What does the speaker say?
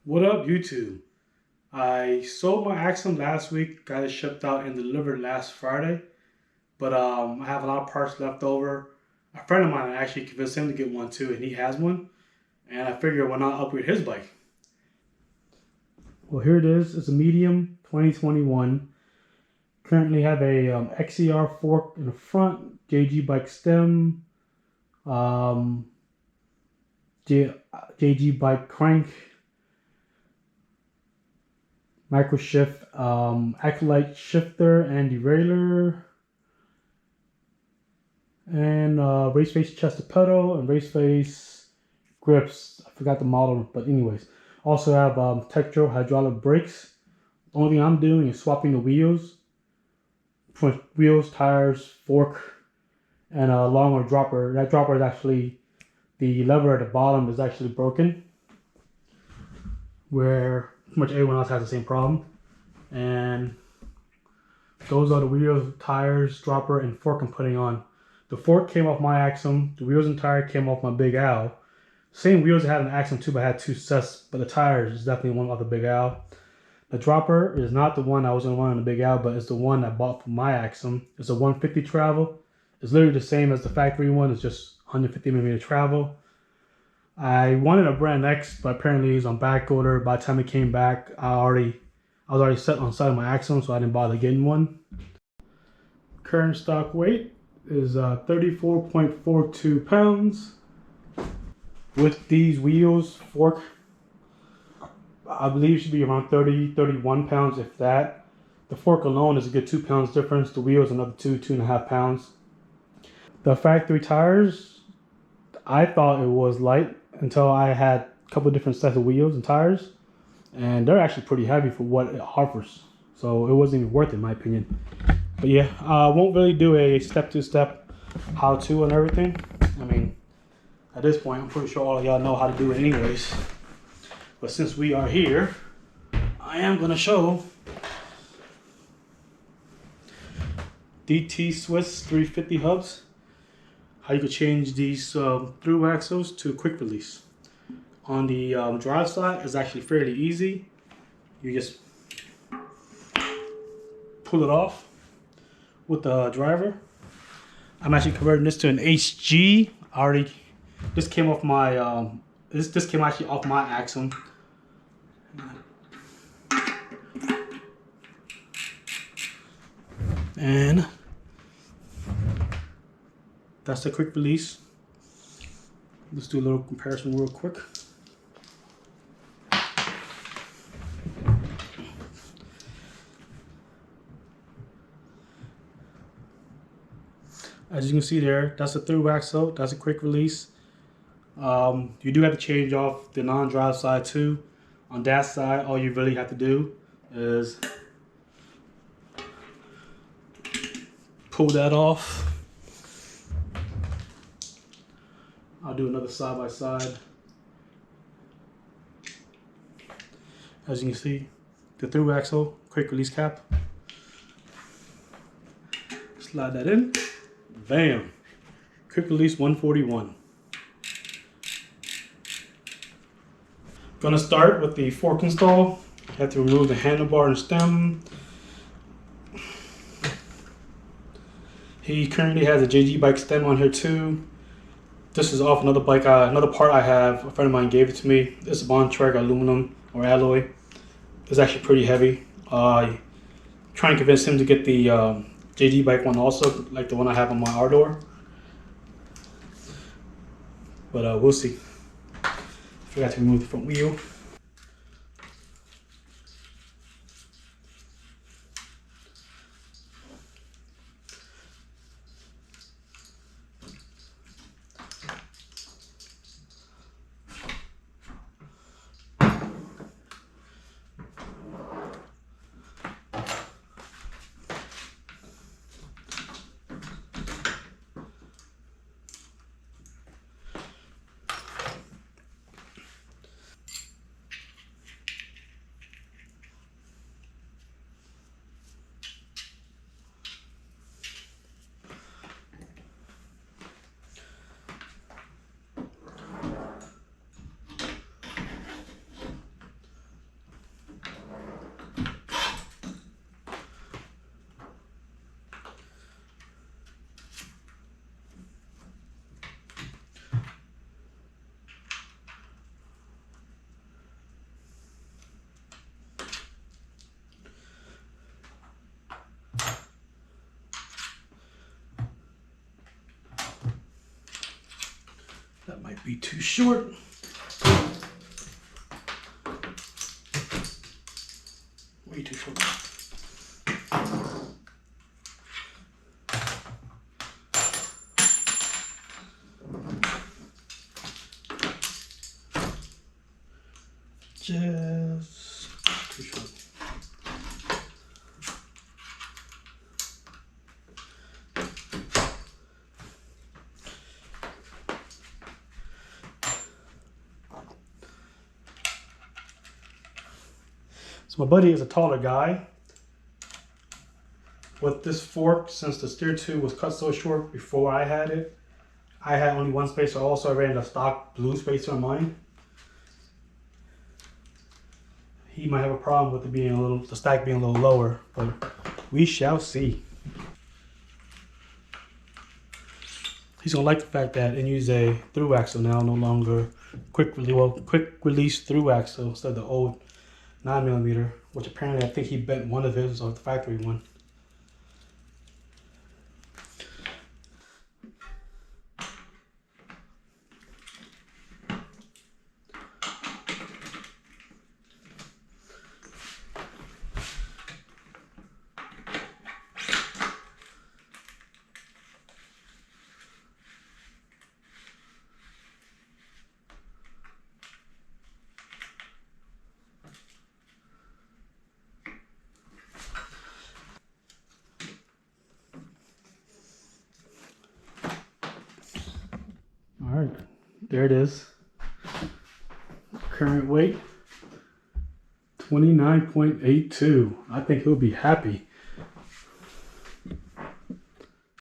What up, YouTube? I sold my Axum last week, got it shipped out and delivered last Friday, but I have a lot of parts left over. A friend of mine, I actually convinced him to get one too, and he has one, and I figured why not upgrade his bike? Well, here it is. It's a medium 2021. Currently have a XCR fork in the front, JG bike stem, um, JG bike crank, micro shift, acolyte shifter and derailleur, and race face chest pedal and race face grips. I forgot the model, but anyways, also have Tektro hydraulic brakes. The only thing I'm doing is swapping the wheels, tires, fork, and a longer dropper. That dropper is actually, the lever at the bottom is actually broken, where pretty much everyone else has the same problem. And those are the wheels, tires, dropper, and fork I'm putting on. The fork came off my Axum. The wheels and tire came off my Big Al. Same wheels I had an Axum too, but I had two sets. But the tires is definitely one off the Big Al. The dropper is not the one I was going to run on the Big Al, but it's the one I bought for my Axum. It's a 150 travel. It's literally the same as the factory one. It's just 150 millimeter travel. I wanted a brand X, but apparently it's on back order. By the time it came back, I was already set on side of my Axum, so I didn't bother getting one. Current stock weight is 34.42 pounds. With these wheels, fork, I believe should be around 31 pounds, if that. The fork alone is a good 2 pounds difference. The wheels another 2.5 pounds. The factory tires, I thought it was light until I had a couple different sets of wheels and tires, and they're actually pretty heavy for what it offers. So it wasn't even worth it in my opinion. But yeah, I won't really do a step-to-step how-to on everything. I mean, at this point, I'm pretty sure all of y'all know how to do it anyways. But since we are here, I am going to show DT Swiss 350 hubs, how you can change these through axles to quick release. On the drive side, it's actually fairly easy. You just pull it off with the driver. I'm actually converting this to an HG. This came off my this came actually off my Axum. And that's the quick release. Let's do a little comparison real quick. As you can see there, that's a through axle, that's a quick release. You do have to change off the non-drive side too. On that side, all you really have to do is pull that off. I'll do another side by side. As you can see, the through axle, quick release cap. Slide that in. Bam! Quick release 141. Gonna start with the fork install. You have to remove the handlebar and stem. He currently has a JG bike stem on here too. This is off another bike, another part I have. A friend of mine gave it to me. It's a Bontrager aluminum or alloy. It's actually pretty heavy. Trying to convince him to get the JG bike one also, like the one I have on my Ardor. But we'll see. Forgot to remove the front wheel. Be too short. Way too short. Just too short. So my buddy is a taller guy. With this fork, since the steer tube was cut so short before I had it, I had only one spacer. Also, I ran the stock blue spacer on mine. He might have a problem with it being the stack being a little lower, but we shall see. He's gonna like the fact that it uses a through axle now, no longer quick release through axle instead of the old 9mm, which apparently I think he bent one of his off the factory one. All right, there it is. Current weight, 29.82. I think he'll be happy.